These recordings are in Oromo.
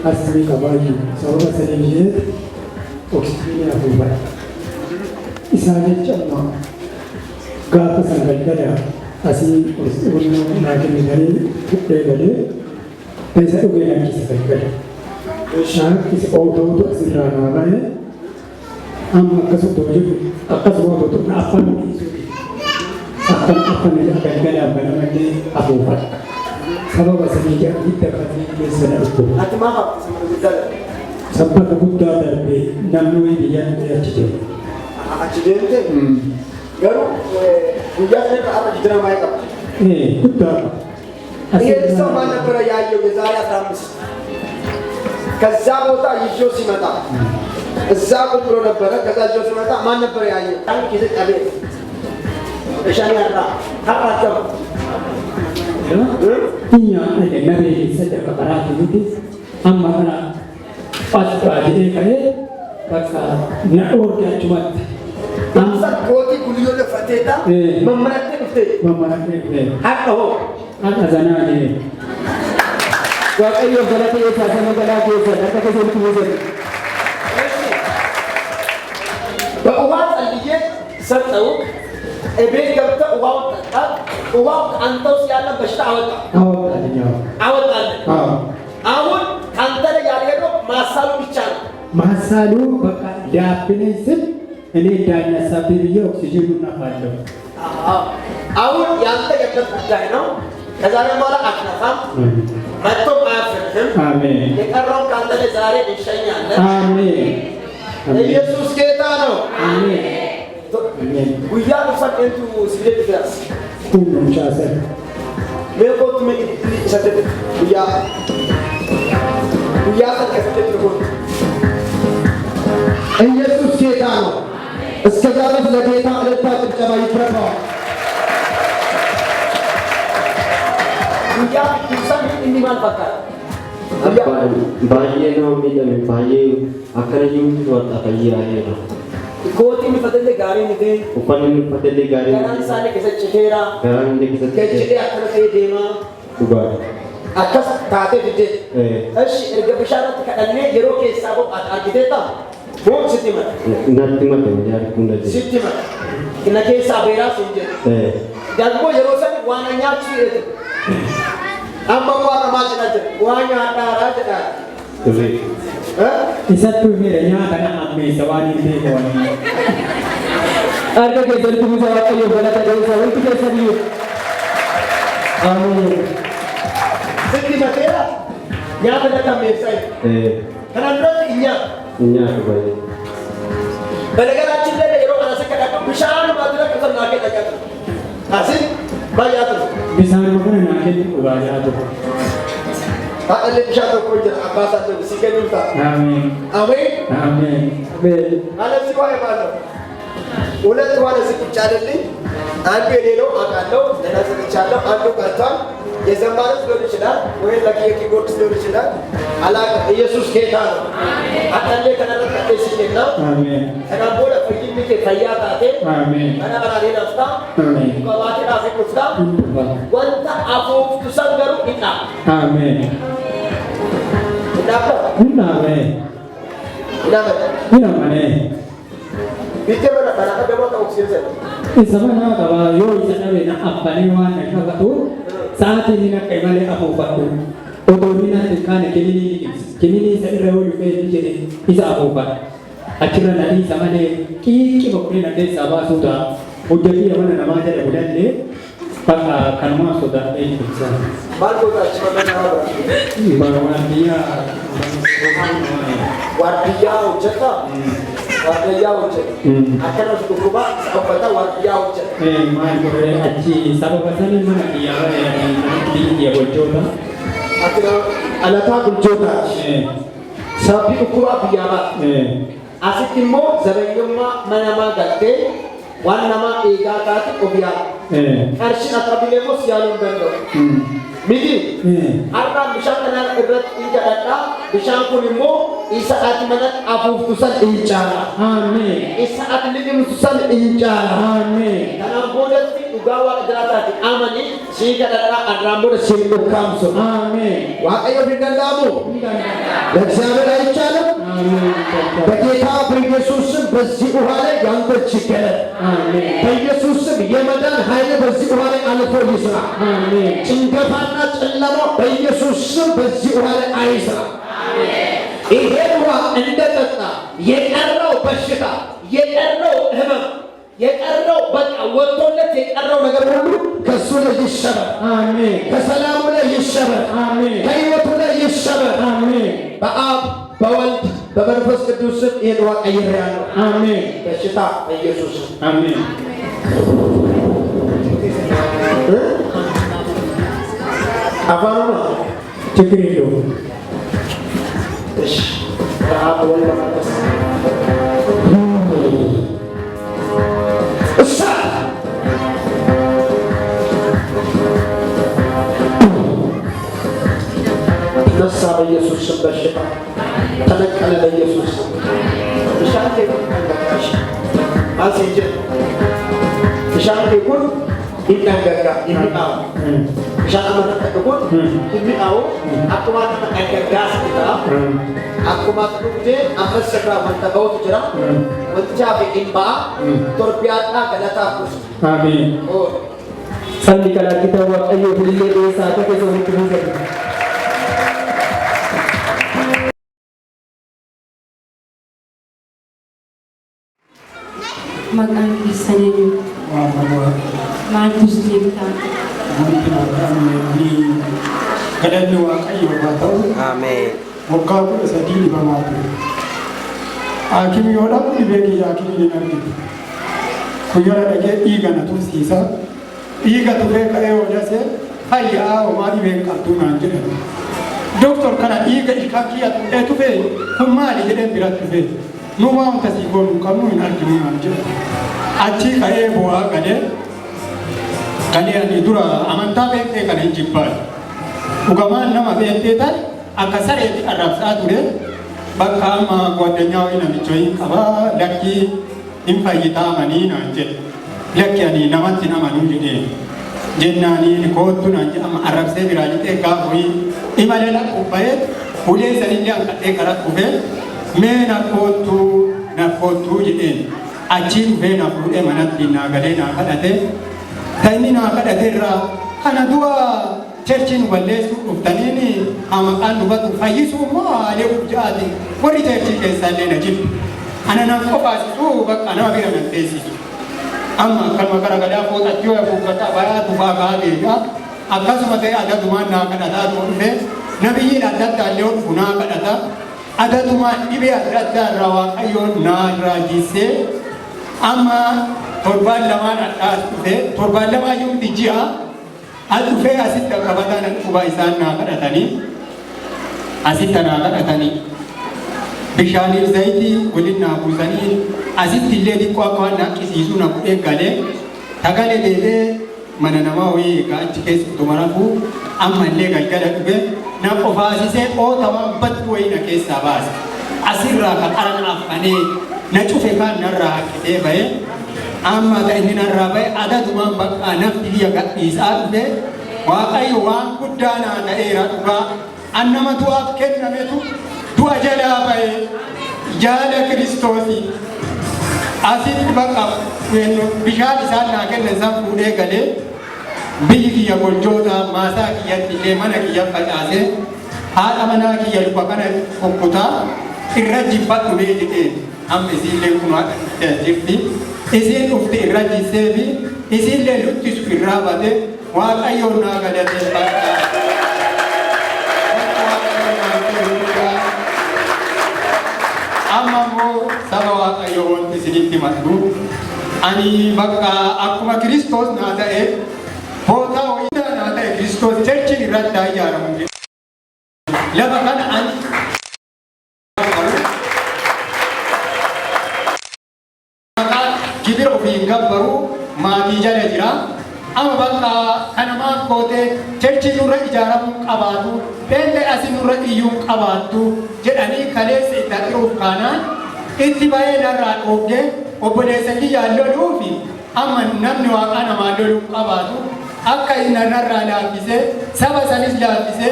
asli kabayu sababa saniye oksijeni abuba isane chamma gaafa sangalgala asi uno naakini gari kudde gale pesa uge nakisa galgala shan kisi odo asirana bae amma kasu doje akasu odo na afan akan galgala banamane abuba sababa saniye kita kati sana uko atma sabba gudda darbe namnu biyan ya cide accidente garu guyya ne ka apa jidra mai ka gudda ይሄ ሰው ማን ነበር ያየው የዛሬ 15 ከዛ ቦታ ይጆ ሲመጣ እዛ ቁጭ ብሎ ነበረ ከዛ ይጆ ሲመጣ ማን ነበር ያየው ታንክ ይዘ ቀቤ እሻኒ አራ ታራቸው እኛ ነብይ ሰደቀ ቀራት ይዲ አማራ ፓስታጂ ከሄ በቃ ነኦርዳችሁ ማለት አምሳ ኮቲ ጉልዮ ለፈቴታ መመረጥ ሀቀሆ አዛና ዋቀዮ ገለቴ የታሰነ ገላቴ ተከተከሰልኩ ወዘን በውሃ ጸልዬ ሰጠው እቤት ገብተ ውሃው ጠጣ ውሃው አንተው ሲያለ በሽታ አወጣልኝ አሁን አንተ ላይ ያልሄደው ማሳሉ ብቻ ነው ማሳሉ በቃ ዳፕነስን እኔ ዳኛሳብ ብዬ ኦክሲጅኑ ናፋለሁ አሁን ያንተ የበት ጉዳይ ነው ከዛሬ በኋላ አትነፋም መጥቶ አያፍርህም አሜን የቀረው ካንተ ላይ ዛሬ እንሸኛለን አሜን ኢየሱስ ጌታ ነው አሜን ጉያ ፈቀንቱ ሲደት ቢያስ ሁሉም ቻሰ ለቆት ምን ይሰደድ ጉያ ተከፈተ ነው ኢየሱስ ጌታ ነው እስከዛ ድረስ ለጌታ ዕለታ ጭብጨባ ይትረፋው ጉያ ይሰም እንዲማል ፈካ ባየ ነው የሚደም ባየ አከረዩም ወጣ ፈይራዬ ነው ኮቲ የሚፈተለ ጋሪ ንዴ ኡፋን የሚፈተለ ጋሪ ጋራን ሳለ ከሰጭቴራ ጋራን ከሰጭ ከጭቴ አከረተ ዴማ ዱጋ አከስ ታቴ ድዴ እሺ እርገብሻረት ከደኔ የሮ ከሳቦ አርኪቴክታ ቦም ሲቲማ እናቲማ ተመያርኩ እንደዚህ ሲቲማ ከነከሳ ቤራ ሲንጀ ደግሞ የሮሰን ዋናኛቹ ይት አማዋ ማጭናጀ ዋኛ አዳራ ጀዳ ኢሰቱ ሄረኛ ተና አሜ ሰዋኒ ዴቆኒ አርገ ገዘልኩ ሰዋቀዮ በለተ ደውሳ ወንት ከሰብዩ አሜን ሲቲማ ቴራ ያ በለታ ሜሳይ ከናንደት እኛ ባይ በነገራችን ላይ የሮ አናሰከዳከ ብሻን ማድረግ ከተናከ ተቀጥ አሲ ባያቱ ቢሳን ወገን ናከል ኡባያቱ አለ ብሻን ተቆጀ አባሳተ ሲገኙታ አሜን አሜን አሜን አለ ሲዋይ ባለው ሁለት ዋለ ሲጫደልኝ አንዱ የሌለው አቃለው ለነጽቻለሁ አንዱ ቀርቷል የዘማረት ሊሆን ይችላል ወይ ለኪቦርድ ሊሆን ይችላል አላቀ ኢየሱስ ጌታ ነው አሜን አጠለ ከነረከ ሲገና አሜን ከናቦለ ፈይምቴ ፈያታቴ አሜን ከናበራሪ ነፍታ አሜን ቆባቴ አፍቁፍታ ወንታ አፎፍ ተሰገሩ ኢጣ አሜን እናባ አሜን እናባ ቢተበራ ባላቀ ደሞ ታውክሲዘ ኢሰማና ቀባ ዮ ኢሰናቤና አባኒ ዋን ነካቱ ሳቲኒ ነቀይማለ አፎፋቱ ኦቶኒና ካነ ከኒኒ ሰድረው ይፈይ ጀደ ኢዛ አፎፋ አችራ ነዲ ሰማለ ቂቂ በኩሪ ነደ ሰባሱታ ሁጀቲ የሆነ ነማጀ ደቡዳለ በቃ ከነማ ሶዳ ኤንሳ ባልቆታች በመናባ ዋርዲያ ወጀታ ዋርዲያ ወጀታ አከራስ ዱኩባ ሰፈታ ዋርዲያ ወጀታ ማን ጎረ አቺ ሰበበሰን ምን ያረ የወጆታ አከራ አላታ ጉልጆታ ሰፊ ዱኩባ ቢያባ አሲቲሞ ዘበየማ መናማ ጋቴ ዋናማ ኤጋታቲ ኦቢያ ቀርሽን አጥራቢሌሞስ ያሉን ደንዶ Miti. Arkaan bishaan kanaan irratti ija dhadhaa. Bishaan kun immoo isa ati mana afuuftu san incaala. Ameen. Isa ati liqimsu san incaala. Ameen. Kanaan boodatti dhugaa waaqa jiraataati amanii sii kadhadhaa arraan booda sii dhukkaamsu. Ameen. Waaqayyoon hin danda'amu. ለእግዚአብሔር አይቻልም። በጌታ በኢየሱስ ስም በዚህ ውሃ ላይ ያንተ እጅ ይገለጥ። በኢየሱስ ስም የመዳን ኃይል በዚህ ውሃ ላይ አልፎ ይስራ። ጭንገፋና ጨለማ በኢየሱስ ስም በዚህ ውሃ ላይ አይስራ። ይሄን ውሃ እንደጠጣ የቀረው በሽታ የቀረው ህመም የቀረው በቃ ወጥቶለት የቀረው ነገር ሁሉ ከሱ ላይ ይሸበር። አሜን። ከሰላሙ ላይ ይሸበር። አሜን። ከህይወቱ ላይ ይሸበር። አሜን። በአብ በወልድ በመንፈስ ቅዱስ ስም ይሄን ውሃ ቀይሬያለሁ። አሜን። በሽታ በኢየሱስ ስም አሜን። አፋኑ ችግር የለውም። እሺ በአብ ወልድ በመንፈስ ነሳ በኢየሱስ ስም በሽታ ተነቀለ በኢየሱስ ስም ብሻንቴ ተንገጋሽ አልሲጀ ብሻንቴ ኩን ይንገጋ ይሚጣው ብሻን መተከኩን ይሚጣው አቁማት ተንገጋስ ይታ አቁማት ዱቴ አመሰራ ወንተባው ትጅራ ወንቻ በኢምባ ቶርቢያታ ገለታ ኩስ አሜን ኦ ሰንዲ ከላኪታ ወቀዮ ሁሌ ዴሳ ከሰው ሁሉ Makan biasanya matus kita. Kadang Waaqayyo haa ta'u. Ameen. Waggaa 13 dhibamaa ture. Haakimii yoo dhabu dhibee kiyya haakimii hin argitu. Guyyaa dhaqee dhiiga na tursiisa. Dhiiga tufee ka'ee hojjase fayyaa homaa dhibeen qabduu naan jedhan. Doktor kana dhiiga ilkaan kiyya tufee kun maali jedheen biratti dhufee. Nu waan kasii goonu qabnu hin arginu naan jedhan. Achi ka'ee bu'aa galee ani dura amantaa beektee kana hin jibbaan. Dhugamaan nama beektee ta'e akka sareetti arrabsaa ture bakka amma gwaddeenyaa wayii namicha wayii qabaa lakkii hin fayyitaa amanii naan jedhe. Lakki ani namatti namanuu jedhee jennaanii koottu naan jedhe amma arrabsee biraa jedhee gaafa wayii imalee lakkuuf bahee ulee sanillee hanqadhee karaa dhufee mee nakkoottuu jedheen achii dhufee na fuudhee manatti naa galee naa kadhate ta'inni naa kadhate irraa kana du'a cherchiin balleessuu dhuftaniini maqaan dubatu fayyisuu immoo haalee jaati warri cherchii keessaallee na jibbu ana nan qofaasisu bakka nama bira nan teessisu amma kalma garagadaa fooxachuu yaafuu bayaatu baagaa beekaa akkasuma ta'e adadumaan naa kadhataa dhufe nabiyyiin adda addaallee dhufu naa kadhata adatumaan dhibee adda addaa irraa Waaqayyoon naa irraa jiisee amma torbaan lamaan addaas dhufe torbaan lamaa yuumti ji'a as dhufee asitti qabataan dhufaa isaan naa kadhatanii asitti naa kadhatanii bishaaniif zayitii waliin naa buusanii asitti illee xiqqoo akka waan naqqisiisuu na fudhee galee tagalee deelee mana namaa wayii egaa achi keessa tumarafuu amma illee galgala dhufe na qofaasisee ootamaan baddu wayii na keessaa baase asirraa ka qaran affanee na cufe kaan narraa haqqitee bahee amma ta'inni narraa bahee adadumaan bakka nafti biyya gadhiisaa dhufe Waaqayyo waan guddaa naa ta'eera dhugaa an nama du'aaf kennametu du'a jalaa bahee jaala Kiristoosii asitti bakka bishaan isaan naa kennan san fuudhee galee biyyi kiyya goljoota maasaa kiyyatti illee mana kiyya facaasee haadha manaa kiyya luka kana kukkutaa irra jibbadhu mee jedheen amma isiillee kun haadha jirti isiin dhufte irra jissee fi isiillee luttisu irraa bate Waaqayyoon naa galateeffadha. Amma immoo saba Waaqayyoo wanti isinitti maddu ani bakka akkuma Kiristoos naa ta'e Bota wayida naa ta'e Kiristoos cherchiin irratti haa ijaaramu lafa kana ani gibira ofii gabbaru maatii jala jira amma bakka kanamaaf goote cherchi nurra ijaaramuu qabaatu beelle asi nurra iyyuu qabaattu jedhanii kaleessa itti haxiruuf kaanaan itti baay'ee narraa dhoogge obboleessa kiyyaan loluufi amma namni waaqaa namaa loluu qabaatu akka inni narraa laaffise saba sanis laaffise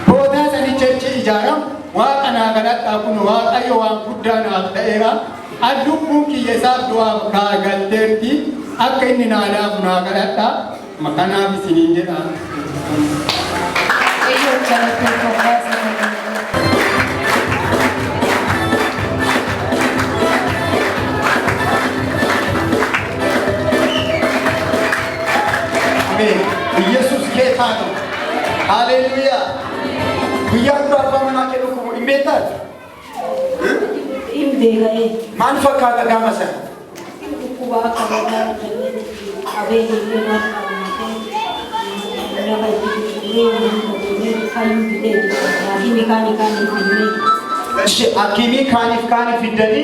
boodaa sani cherchi ijaaramu waaqa naa kadhadhaa kun waaqayyo waan guddaa naaf ta'eera addubbuun kiyya isaaf du'aaf kaagalteerti akka inni naa laafu naa kadhadhaa makanaaf isiniin jedha. ኢየሱስ ጌታ ነው። ሃሌሉያ ጉያቱ አባመና ከልኩ ይሜታል Imbegae, ማን ፈካተ ጋመሰ kuba kabana, abeli lena, never እሺ አኪሚ ካኒፍ ፊደኒ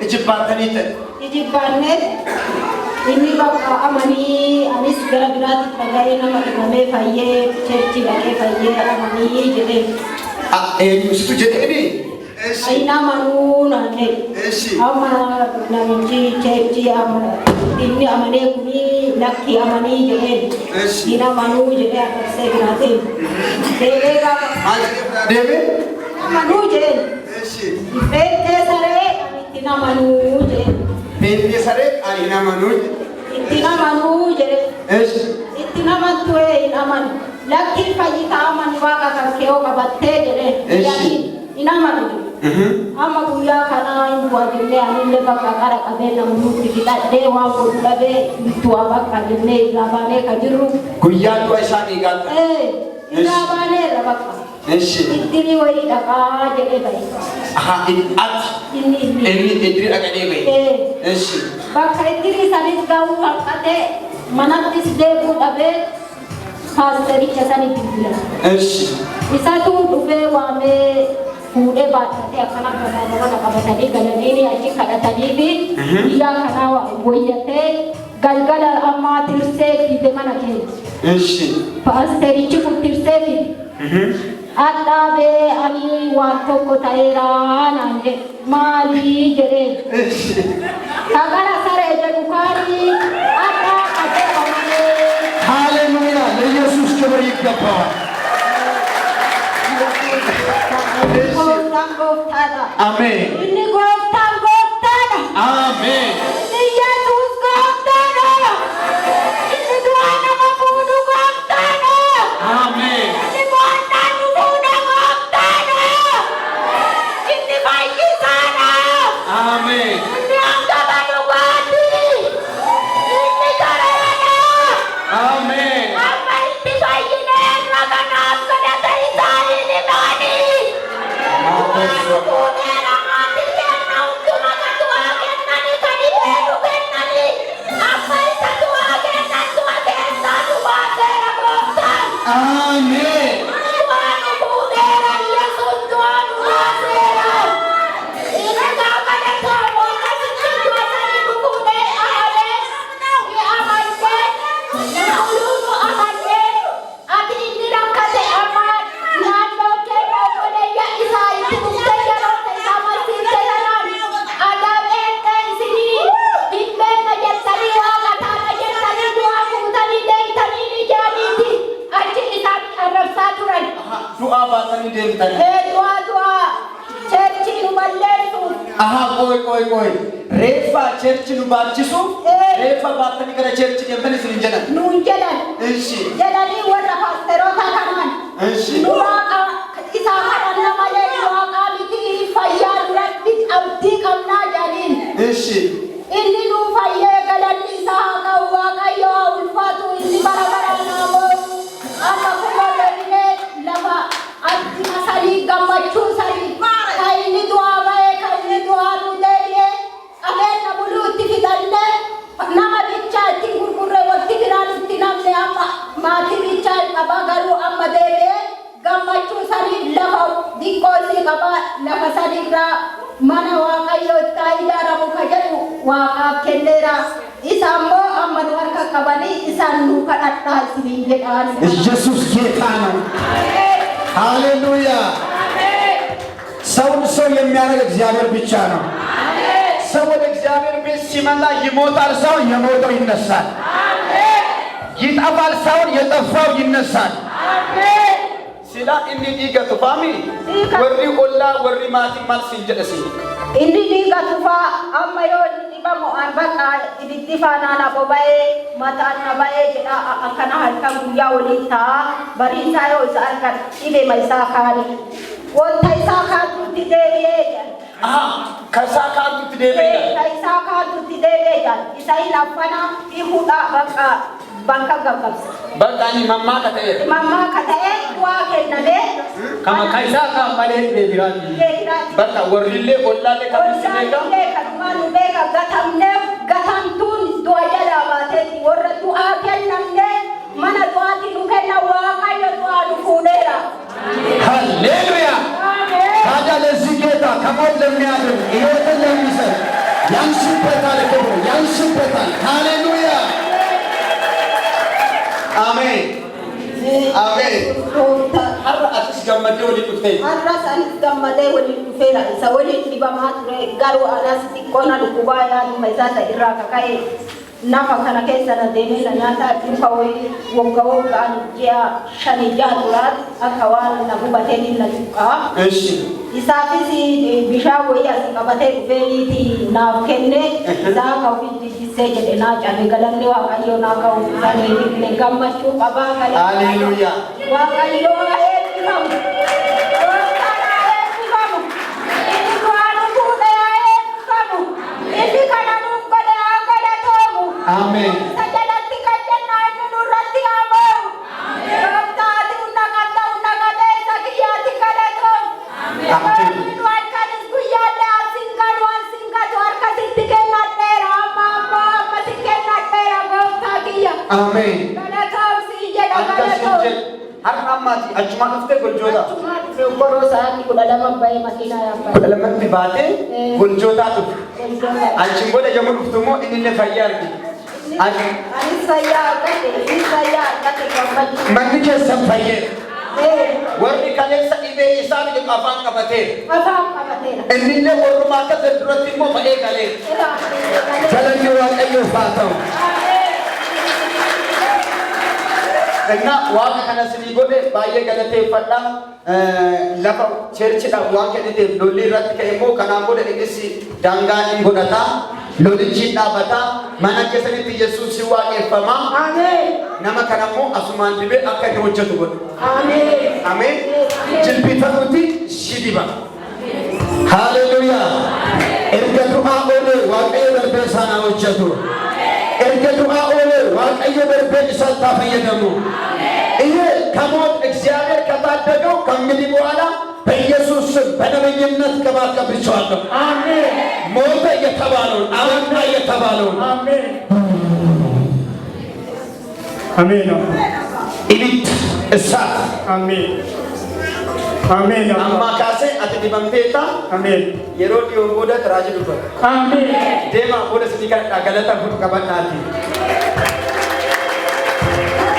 እጅባተኒተ Ijibanet, ini bapa amani, anis gara-gara tagay na makikame faye, cherchi lake faye amani jede. Situ jedeni Ay namanu nane. Ama namji cherchi ama ini amane kuni laki amani jede. Ina manu jede akse grate. Deve ka. Deve? Manu jede. Ipete sare ina manu jede. Pente sare ina manu. Itina manu jede. Itina matue ina manu. Laki fajita amani waka kakeo kabatte jede. Yani ina manu. Amma guyya kana imbuwa jenne anille bakka qara qabena munutti fidadhe waan godhu dhabe bittuwa bakka jenne ilaabane ka jirru guyyaa du'a isaanii gaata ilaabane irra bakka ittini wayii dhaqaa jedhee bahe inni ittini dhaqadhee bahe bakka ittini sanis ga'uu hanqate manattis deebuu dhabee paastericha sanitti filan isatu dhufee waamee fuudhee baadhatee akkana gadaanawwan qabatanii galanii achi kadhatanii fi biyyaa kanaa wayyatee galgala ammaa tirsee fide mana keessa. Paasterichi kun tirsee fide. Adhaabee ani waan tokko ta'eeraa naan jedhe maalii jedhee. Sagara saree jedhu kaanii adhaa qatee qabatee. Haleluuyaa! Yesuus ክብር ይገባዋል. Amen. Ini goftaan goftaadha. Amen. Ini Yesuus goftaadha. Ini du'a nama fuudhu goftaadha. Amen. Ini boontaan nu fuudha goftaadha. Inni fayyisaadha. Amen. Inni hangama dhugaati. Inni gareedha. Amen. Amma itti fayyineen maganaaf kadhata isaanii ni baani. Amen. Doa batani deemtan. Doa cherchi nu balleessu. Koi. Reeffa cherchi nu baachisu. Reeffa baatanii gara cherchi deemtan isin jedhan. Nuun jedhan. Jedhanii warra paasteroota kanaan. Nu waaqa isaa kadhanna malee nu waaqaa miti fayyaa duratti abdii qabnaa jedhaniin. Inni nu fayyee galanni isaa haa ta'u waaqayyo haa ulfaatu inni bara baraan haa mootu. Amma kunoo deebinee lafa atti masarii gammachuu sarii kan inni du'aa ba'ee kan inni du'aa nu deebi'ee qabeenya buluu itti fidannee nama bichaa itti gurgurree waqti biraan itti namne amma maatii bichaa qaba garuu amma deebi'ee gammachuu sarii lafa diqqoo isii qaba lafa sadiirraa mana waaqayyo itti ijaaramu ka jedhu waaqaaf kenneera. Isambo amanu harka qabani isan nu kadhatta isinin jedhan. ኢየሱስ ጌታ ነው። ሃሌሉያ። ሰውን ሰው የሚያደርግ እግዚአብሔር ብቻ ነው። ሰው ወደ እግዚአብሔር ቤት ሲመጣ ይሞታል፣ ሰው የሞተው ይነሳል። ይጠፋል፣ ሰው የጠፋው ይነሳል። ሲላ እንዲ ዲገቱ ፋሚ ወሪ ኦላ ወሪ ማቲ ማልስ እንጀደሲ Inni diga tufa amma yoo diba mo arbaka idittifa nana bobae mata na bae jeda akana halkan guyya walita bari sayo isa arkan ibe mai sakani wonta isa ka tutti debiye kasa ka tutti debiye isa ka tutti debiye isa ilafana ihuda bangka gabs bangani mamma katae wa kenale kama kaisa ka male debirati baka warille ollaale kabisega kadmanu beka gatamne gatantun doyala bateti warra du'a kennamne mana du'ati nukenna waaqayyo du'a nufunera ሃሌሉያ። ታዲያ ለዚህ ጌታ ከሞት ለሚያድን ሕይወትን ለሚሰጥ ያንስበታል፣ ክብሩ ያንስበታል። ሃሌሉያ አሜን አሜን። har'a atis gammadee waliin dhuftee har'a sanis gammadee waliin dhufeera isa waliin dhibamaa ture garuu anas xiqqoona dhukkubaa yaaduma isaata irraa kaka'e nafa kana keessa na deemee na nyaata dhuunfa wayii waggaa waggaan ji'a 5 turaa akka waan na hubateen na cuqqaa. Isaafis bishaan wayii asii qabatee dhufeeniiti naaf kenne isaa akka ofii jijjissee jedhe naa cabe galanni waaqayyoo naa ka'u isaanii gammachuu qabaa galee. Haleluuyaa. Waaqayyoo eebbifamu. Gooftaan eebbifamu. Inni du'aa nu fuudhee eebbifamu. Inni kana nuuf godhe haa kadhatamu. አሜን Sajalatti kan jennaa inni nurratti haa ba'u. Gooftaati hunda qabee isa kiyyaatti kadhatamu. Namni nu halkanis guyyaallee asin gadu harkasitti kennadheera amma si kennadheera gooftaa kiyya. አሜን Kadhatamu jedha kadhatamu. har'a ammaati achuma dhuftee goljoota Boroo sa'aatii 12 bahee makiinaa yaabaa. 12tti baatee goljootaa dhufe achiin booda yommuu dhuftu immoo inni illee fayyaa arge. Anis fayyaa argate gammachuu. manni keessan fayyee warri kaleessa dhibee isaan jedhu afaan qabateera. Afaan qabateera. inni illee warrumaa akka isa duratti immoo ba'ee galeera. galanni waaqayyoof haa ta'u. እና ዋጋ ከነስኒ ጎዴ ባየ ገለቴ ፈዳ ለፈ ቸርችዳ ዋን ከዲቴ ሎሊ ረት ከሞ ከናን ጎዴ ኢንስ ዳንጋ ኢንጎዳታ ሎሊቺ ዳበታ ማናከሰኒት ኢየሱስ ሲዋቄ ፈማ አሜን ነማ ከናሞ አሱማን ዲቤ አከ ሆጀቱ ጎዴ አሜን አሜን ጅልቢተኑቲ ሲዲባ ሃሌሉያ ኤርገቱ አኦሌ ዋቀየ በርበሳና ሆጀቱ ኤርገቱ አኦሌ ዋቀየ በርበሳ ታፈየደሙ ይሄ ከሞት እግዚአብሔር ከታደገው ከእንግዲህ በኋላ በኢየሱስ ስም በነብይነት ቅባት ቀብቼዋለሁ። አሜን። ሞተ የተባለውን አበቃ የተባለውን አሜን አሜን ኢሊት እሳት አሜን አሜን አማካሴ አትዲበምቴታ አሜን የሮዲዮ ጎዳ ትራጅ ዱባ አሜን ዴማ ጎዳ ስኒካ ገለታ ሁሉ ቀበናቲ